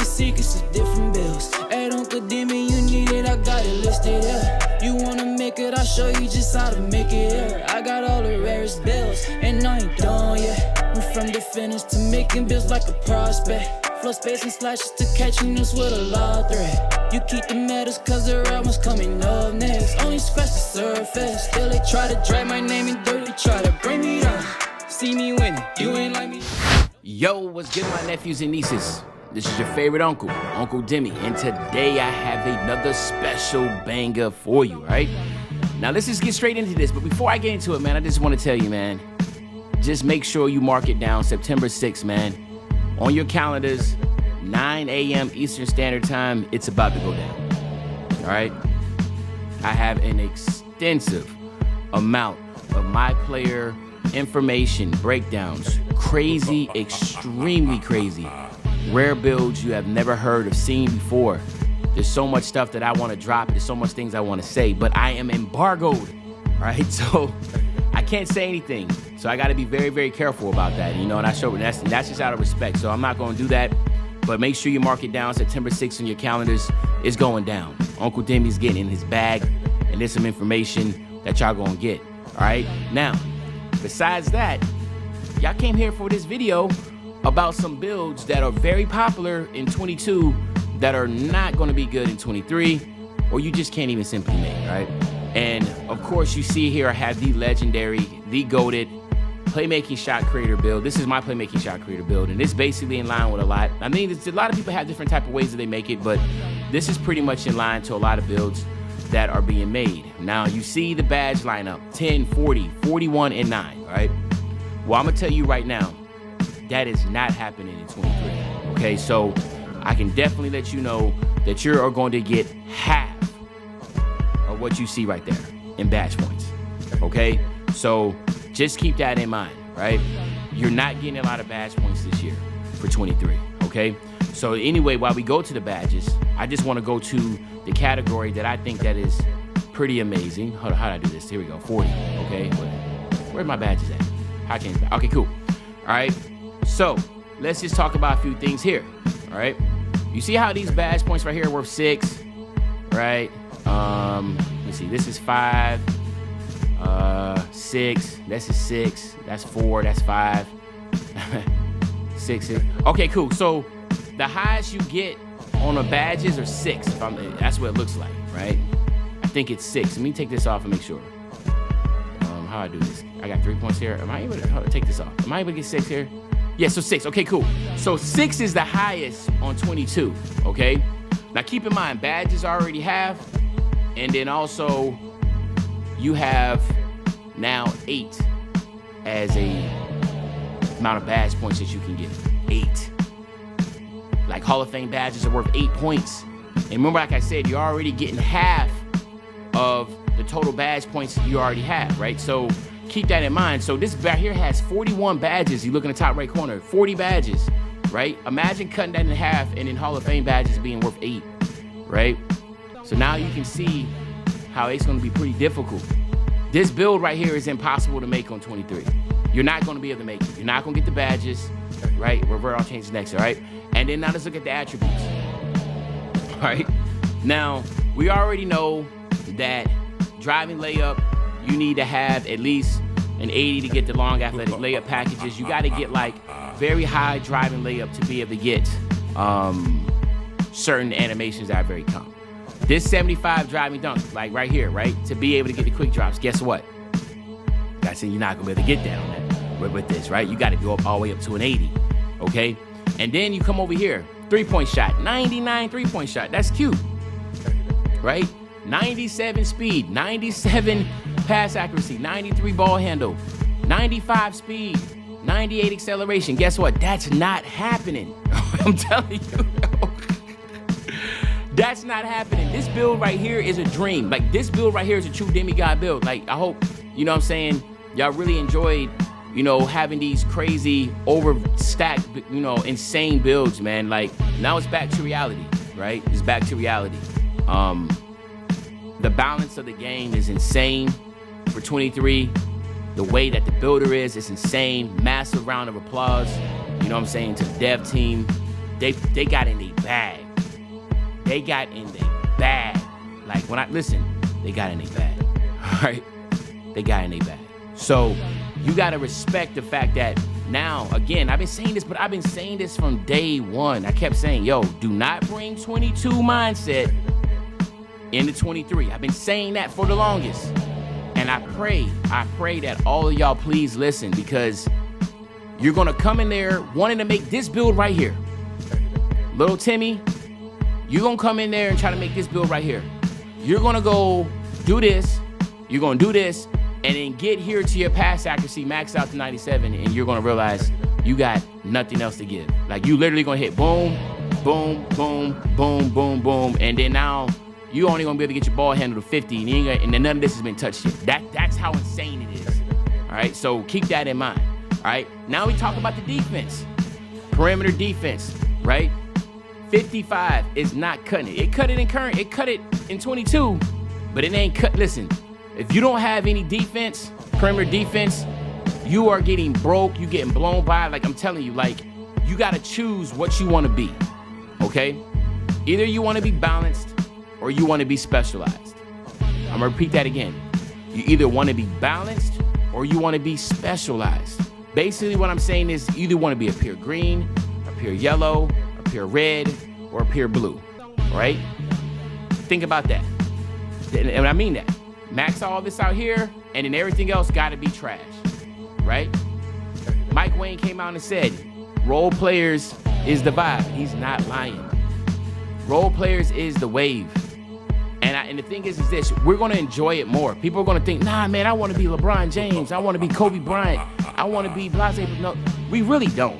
secrets of different bills. At Uncle Demi, you need it, I got it listed here. You wanna make it, I'll show you just how to make it here. I got all the rarest bills, and I ain't done yet. Went from the finish to making bills like a prospect. Flow space and slashes to catching us with a law threat. You keep the medals cause the right one's coming up next. Only scratch the surface. Still they try to drag my name in dirt. They try to bring me down. See me winning, you ain't like me. Yo, what's good, my nephews and nieces? This is your favorite uncle, Uncle Demi, and today I have another special banger for you, right? Now let's just get straight into this, but before I get into it, man, I just want to tell you, man, just make sure you mark it down, September 6th, man. On your calendars, 9 a.m. Eastern Standard Time, it's about to go down, all right? I have an extensive amount of my player information, breakdowns, crazy, extremely crazy, rare builds you have never heard of, seen before. There's so much stuff that I want to drop. There's so much things I want to say, but I am embargoed, right? So I can't say anything. So I got to be very, very careful about that, you know, and that's just out of respect. So I'm not going to do that, but make sure you mark it down. September 6th on your calendars. It's going down. Uncle Demi's getting in his bag, and there's some information that y'all going to get, all right? Now, besides that, y'all came here for this video about some builds that are very popular in 22 that are not going to be good in 23, or you just can't even simply make, right? And of course, you see here I have the legendary, the goated playmaking shot creator build. This is my playmaking shot creator build, and it's basically in line with a lot. I mean, a lot of people have different type of ways that they make it, but this is pretty much in line to a lot of builds that are being made. Now, you see the badge lineup, 10, 40, 41, and 9, right? Well, I'm gonna tell you right now, that is not happening in 23, okay? So I can definitely let you know that you are going to get half of what you see right there in badge points, okay? So just keep that in mind, right? You're not getting a lot of badge points this year for 23, okay? So anyway, while we go to the badges, I just want to go to the category that I think that is pretty amazing. How do I do this? Here we go, 40, okay? Where's my badges at? How can I? Okay, cool. All right, so let's just talk about a few things here, all right? You see how these badge points right here are worth 6, right? Let's see, this is 5, 6, this is 6, that's 4, that's 5, 6. Okay, cool. So the highest you get on the badges are 6. That's what it looks like, right? I think it's 6. Let me take this off and make sure. How I do this? I got 3 points here. Am I able to take this off? Am I able to get 6 here? Yeah, so 6. Okay, cool. So 6 is the highest on 22, okay? Now keep in mind, badges I already have, and then also you have now 8 as a amount of badge points that you can get. 8. Like Hall of Fame badges are worth 8 points. And remember, like I said, you're already getting half of the total badge points you already have, right? So keep that in mind. So this right here has 41 badges. You look in the top right corner, 40 badges, right? Imagine cutting that in half and then Hall of Fame badges being worth 8, right? So now you can see how it's going to be pretty difficult. This build right here is impossible to make on 23. You're not going to be able to make it. You're not going to get the badges, right? Revert, I'll change next, all right? And then now let's look at the attributes, all right? Now, we already know that driving layup, you need to have at least an 80 to get the long athletic layup packages. You got to get like very high driving layup to be able to get certain animations that are very common. This 75 driving dunk, like right here, right? To be able to get the quick drops, guess what? I said you're not gonna be able to get that on that with this, right? You got to go up all the way up to an 80, okay? And then you come over here, 3-point shot, 99 3-point shot. That's cute, right? 97 speed, 97 pass accuracy, 93 ball handle, 95 speed, 98 acceleration. Guess what? That's not happening. I'm telling you. That's not happening. This build right here is a dream. Like, this build right here is a true demigod build. Like, I hope, you know what I'm saying, y'all really enjoyed, you know, having these crazy, overstacked, you know, insane builds, man. Like, now it's back to reality, right? It's back to reality. The balance of the game is insane for 23. The way that the builder is insane. Massive round of applause, you know what I'm saying, to the dev team. they got in a bag. They got in a bag. Like they got in a bag. All right? They got in a bag. So you got to respect the fact that now, again, I've been saying this, but I've been saying this from day one. I kept saying, yo, do not bring 22 mindset into 23. I've been saying that for the longest. And I pray that all of y'all please listen, because you're going to come in there wanting to make this build right here. Little Timmy, you're going to come in there and try to make this build right here. You're going to go do this. You're going to do this. And then get here to your pass accuracy, max out to 97, and you're gonna realize you got nothing else to give. Like, you literally gonna hit boom, boom, boom, boom, boom, boom, and then now you only gonna be able to get your ball handle to 50, and then none of this has been touched yet. That's how insane it is. All right, so keep that in mind. All right, now we talk about the defense, perimeter defense, right? 55 is not cutting it. It cut it in 22, but it ain't cut. Listen. If you don't have any defense, perimeter defense, you are getting broke. You getting blown by. Like, I'm telling you, like, you got to choose what you want to be, okay? Either you want to be balanced or you want to be specialized. I'm going to repeat that again. You either want to be balanced or you want to be specialized. Basically, what I'm saying is you either want to be a pure green, a pure yellow, a pure red, or a pure blue, right? Think about that. And I mean that. Max all this out here, and then everything else got to be trash, right? Mike Wayne came out and said, role players is the vibe. He's not lying. Role players is the wave. And the thing is this, we're going to enjoy it more. People are going to think, nah, man, I want to be LeBron James. I want to be Kobe Bryant. I want to be Blase. No, we really don't.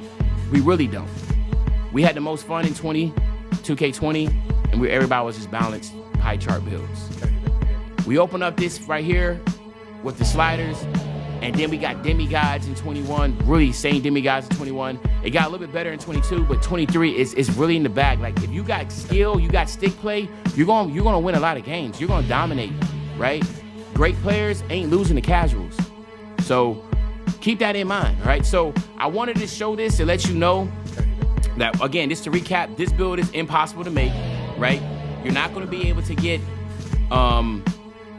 We really don't. We had the most fun in 2K20, and everybody was just balanced pie chart builds. We open up this right here with the sliders, and then we got demigods in 21, really same demigods in 21. It got a little bit better in 22, but 23 is really in the bag. Like, if you got skill, you got stick play, you're gonna win a lot of games. You're gonna dominate, right? Great players ain't losing to casuals. So keep that in mind, all right? So I wanted to show this to let you know that, again, just to recap, this build is impossible to make, right? You're not gonna be able to get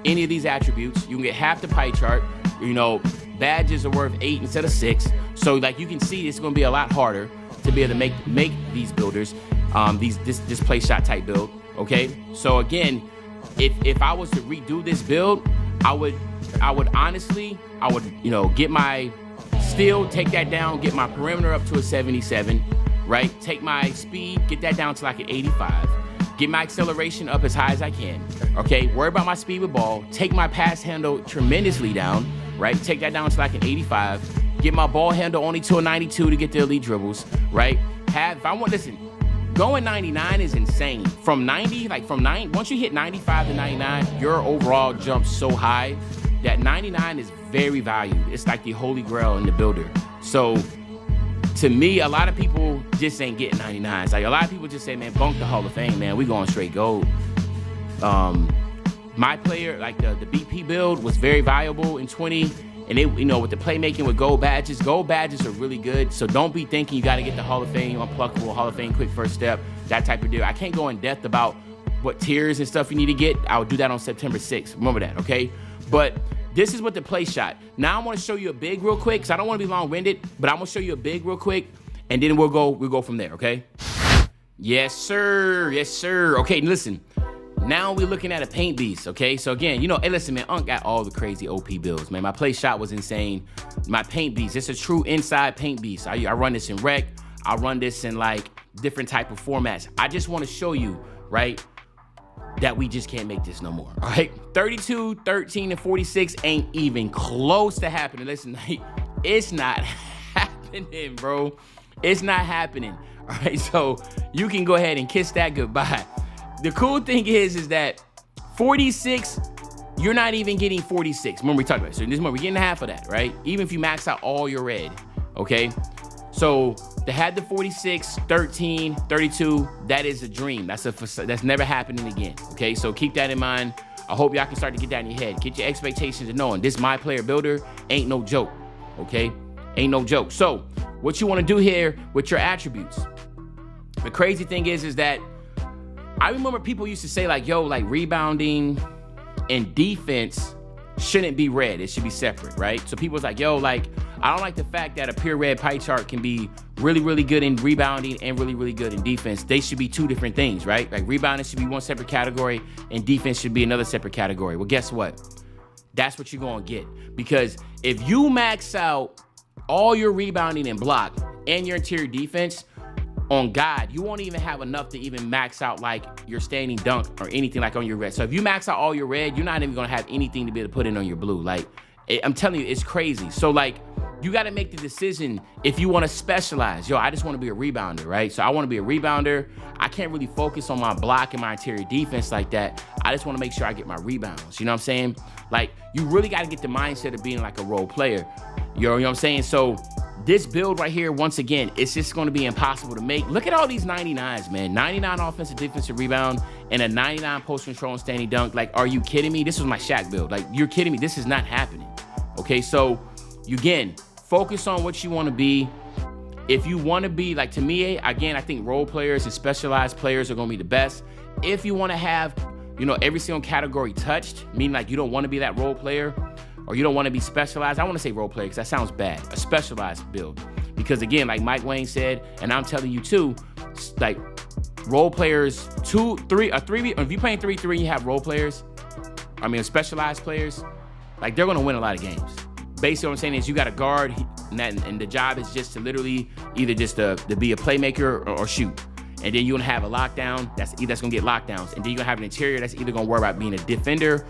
any of these attributes. You can get half the pie chart. You know, badges are worth 8 instead of 6. So, like, you can see, it's going to be a lot harder to be able to make these builders, this play shot type build. Okay, so again, if I was to redo this build, I would honestly, get my steal, take that down, get my perimeter up to a 77, right? Take my speed, get that down to like an 85. Get my acceleration up as high as I can, okay? Worry about my speed with ball. Take my pass handle tremendously down, right? Take that down to like an 85. Get my ball handle only to a 92 to get the elite dribbles, right? Going 99 is insane. From 90, once you hit 95 to 99, your overall jumps so high that 99 is very valued. It's like the holy grail in the builder. So, to me, a lot of people just ain't getting 99s. Like, a lot of people just say, man, bunk the Hall of Fame, man. We going straight gold. My player, like the BP build, was very valuable in 20. And they, with the playmaking with gold badges are really good. So don't be thinking you got to get the Hall of Fame, unpluckable, Hall of Fame, quick first step, that type of deal. I can't go in depth about what tiers and stuff you need to get. I'll do that on September 6th. Remember that, okay? But this is what the play shot. Now I want to show you a big real quick, because I don't want to be long-winded, but I'm going to show you a big real quick, and then we'll go from there, okay? Yes, sir. Yes, sir. Okay, listen. Now we're looking at a paint beast, okay? So again, hey, listen, man, Unc got all the crazy OP builds, man. My play shot was insane. My paint beast, it's a true inside paint beast. I run this in rec. I run this in, like, different type of formats. I just want to show you, right, that we just can't make this no more, all right? 32, 13, and 46 ain't even close to happening. Listen, it's not happening, bro. It's not happening, all right? So you can go ahead and kiss that goodbye. The cool thing is that 46, you're not even getting 46. Remember we talked about it. So in this moment, we're getting half of that, right? Even if you max out all your red, okay? So to have the 46, 13, 32, that is a dream. That's never happening again, okay? So keep that in mind. I hope y'all can start to get that in your head. Get your expectations and knowing this My Player Builder ain't no joke, okay? Ain't no joke. So what you want to do here with your attributes, The crazy thing is that I remember people used to say like, yo, like rebounding and defense shouldn't be read. It should be separate, right? So people was like, yo, like, I don't like the fact that a pure red pie chart can be really, really good in rebounding and really, really good in defense. They should be two different things, right? Like rebounding should be one separate category and defense should be another separate category. Well, guess what? That's what you're gonna get. Because if you max out all your rebounding and block and your interior defense, on God, you won't even have enough to even max out like your standing dunk or anything like on your red. So if you max out all your red, you're not even gonna have anything to be able to put in on your blue. Like, I'm telling you, it's crazy. So like, you gotta make the decision if you wanna specialize. Yo, I just wanna be a rebounder, right? So I wanna be a rebounder. I can't really focus on my block and my interior defense like that. I just wanna make sure I get my rebounds. You know what I'm saying? Like, you really gotta get the mindset of being like a role player. You know what I'm saying? So this build right here, once again, it's just going to be impossible to make. Look at all these 99s, man. 99 offensive defensive rebound and a 99 post control and standing dunk. Like, are you kidding me? This was my Shaq build. Like, you're kidding me. This is not happening. Okay, so again, focus on what you want to be. If you want to be, like, to me, again, I think role players and specialized players are going to be the best. If you want to have, you know, every single category touched, meaning like you don't want to be that role player, or you don't want to be specialized. I want to say role player because that sounds bad. A specialized build. Because again, like Mike Wayne said, and I'm telling you too, like role players, 2, 3, if you're playing 3-3 and you have role players, I mean specialized players, like they're going to win a lot of games. Basically what I'm saying is you got a guard and the job is just to literally either just to be a playmaker or shoot. And then you're going to have a lockdown that's going to get lockdowns. And then you're going to have an interior that's either going to worry about being a defender,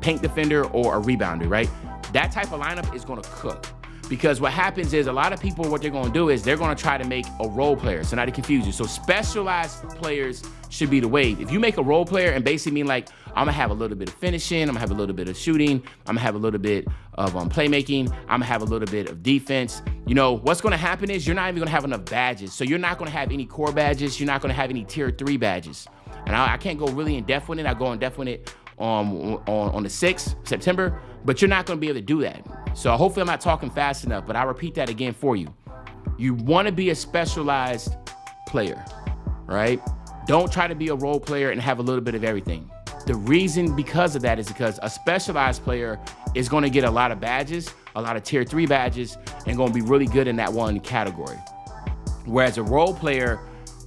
paint defender, or a rebounder, right? That type of lineup is going to cook. Because what happens is a lot of people, what they're going to do is they're going to try to make a role player. So not to confuse you. So specialized players should be the wave. If you make a role player and basically mean like, I'm going to have a little bit of finishing, I'm going to have a little bit of shooting, I'm going to have a little bit of playmaking, I'm going to have a little bit of defense. You know, what's going to happen is you're not even going to have enough badges. So you're not going to have any core badges. You're not going to have any tier 3 badges. And I can't go really in depth with it. I'll go in depth with it on the 6th, September, but you're not going to be able to do that. So hopefully I'm not talking fast enough, but I'll repeat that again for you. You want to be a specialized player, right? Don't try to be a role player and have a little bit of everything. The reason because of that is because a specialized player is going to get a lot of badges, a lot of tier 3 badges, and going to be really good in that one category. Whereas a role player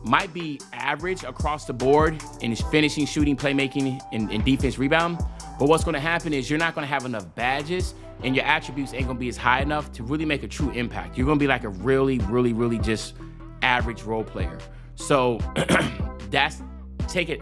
might be average across the board in finishing, shooting, playmaking, and defense rebound. But what's going to happen is you're not going to have enough badges and your attributes ain't going to be as high enough to really make a true impact. You're going to be like a really, really, really just average role player. So that's take it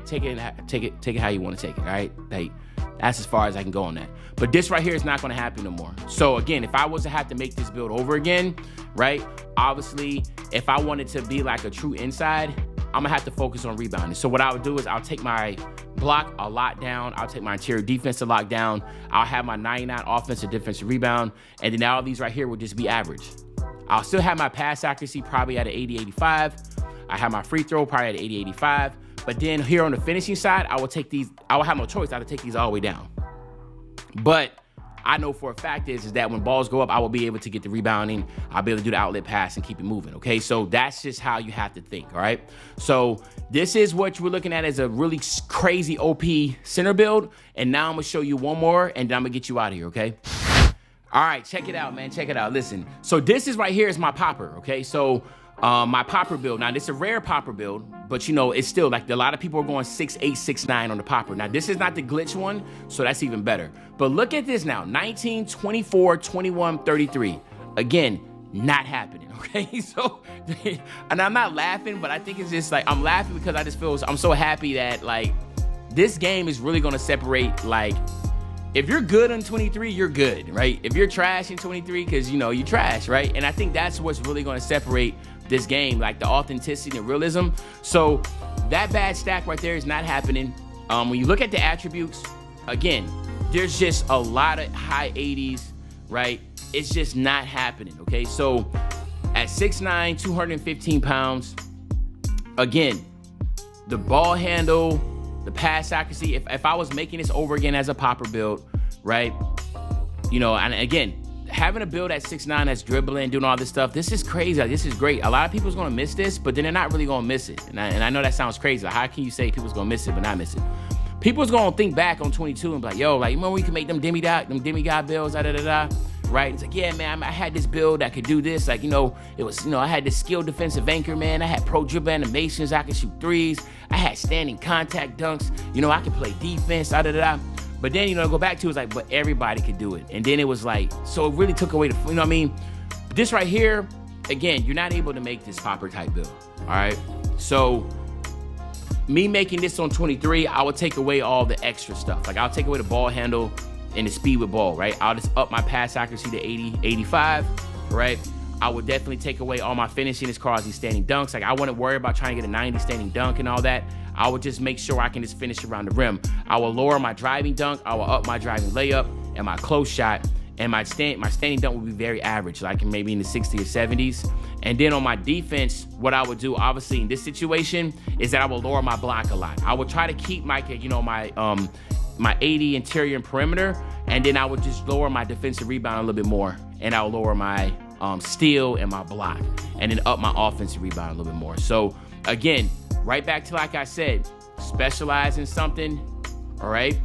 how you want to take it. All right. Like, that's as far as I can go on that. But this right here is not going to happen no more. So again, if I was to have to make this build over again, right? Obviously, if I wanted to be like a true inside, I'm gonna have to focus on rebounding. So what I would do is I'll take my block a lot down. I'll take my interior defense a lot down. I'll have my 99 offensive defensive rebound. And then all these right here will just be average. I'll still have my pass accuracy probably at an 80-85. I have my free throw probably at an 80-85. But then here on the finishing side, I will take these, I will have no choice. I will take these all the way down. But I know for a fact is that when balls go up, I will be able to get the rebounding. I'll be able to do the outlet pass and keep it moving, okay? So that's just how you have to think, all right? So this is what we're looking at as a really crazy OP center build. And now I'm gonna show you one more and then I'm gonna get you out of here, okay? All right, check it out, man, check it out. Listen, so this is right here is my popper, okay? So my popper build. Now, this is a rare popper build, but you know, it's still like a lot of people are going 6'8", 6'9" on the popper. Now, this is not the glitch one, so that's even better. But look at this now, 19, 24, 21, 33. Again, not happening, okay? So, and I'm not laughing, but I think it's just like, I'm laughing because I just feel, I'm so happy that like, this game is really gonna separate, like, if you're good on 23, you're good, right? If you're trash in 23, because you know, you trash, right? And I think that's what's really gonna separate this game, like the authenticity and realism. So that bad stack right there is not happening. When you look at the attributes, again, there's just a lot of high 80s, right? It's just not happening, okay? So at 6'9", 215 pounds, again, the ball handle, the pass accuracy, if I was making this over again as a popper build, right? You know, and again, having a build at 6'9" that's dribbling, doing all this stuff, this is crazy. Like, this is great. A lot of people's gonna miss this, but then they're not really gonna miss it. And I know that sounds crazy. Like, how can you say people's gonna miss it but not miss it? People's gonna think back on 22 and be like, yo, like, remember we can make them demigod builds, right? It's like, yeah, man, I had this build that could do this. Like, it was, I had this skilled defensive anchor, man. I had pro dribble animations. I could shoot threes. I had standing contact dunks. I could play defense, But then, go back to, it's like, but everybody could do it. And then it was like, so it really took away the, This right here, again, you're not able to make this popper type build, all right? So me making this on 23, I would take away all the extra stuff. Like, I'll take away the ball handle and the speed with ball, right? I'll just up my pass accuracy to 80, 85, right? I would definitely take away all my finishing as far as these standing dunks. Like, I wouldn't worry about trying to get a 90 standing dunk and all that. I would just make sure I can just finish around the rim. I will lower my driving dunk. I will up my driving layup and my close shot. And my standing dunk would be very average, like maybe in the 60s or 70s. And then on my defense, what I would do, obviously in this situation, is that I will lower my block a lot. I would try to keep my 80 interior and perimeter, and then I would just lower my defensive rebound a little bit more, and I'll lower my steal and my block, and then up my offensive rebound a little bit more. So again, right back to, like I said, specialize in something, all right?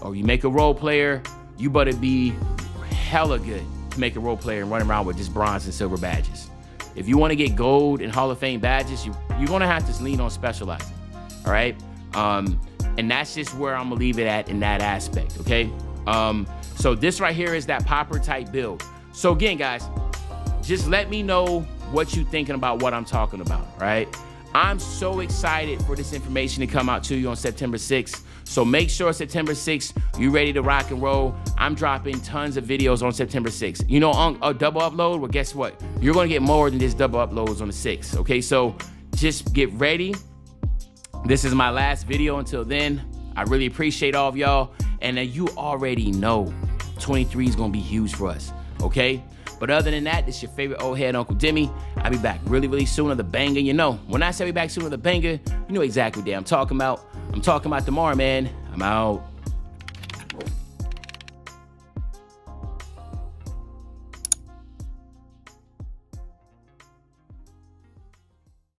Or you make a role player, you better be hella good to make a role player and run around with just bronze and silver badges. If you want to get gold and Hall of Fame badges, you're going to have to lean on specializing, all right? And that's just where I'm going to leave it at in that aspect, okay? So this right here is that popper type build. So again, guys, just let me know what you're thinking about what I'm talking about, right? I'm so excited for this information to come out to you on September 6th. So make sure September 6th, you're ready to rock and roll. I'm dropping tons of videos on September 6th. On a double upload, well, guess what? You're going to get more than just double uploads on the 6th, okay? So just get ready. This is my last video until then. I really appreciate all of y'all. And then you already know 23 is going to be huge for us, okay? But other than that, this is your favorite old head, Uncle Demi. I'll be back really, really soon with a banger. When I say I'll be back soon with a banger, you know exactly what day I'm talking about. I'm talking about tomorrow, man. I'm out.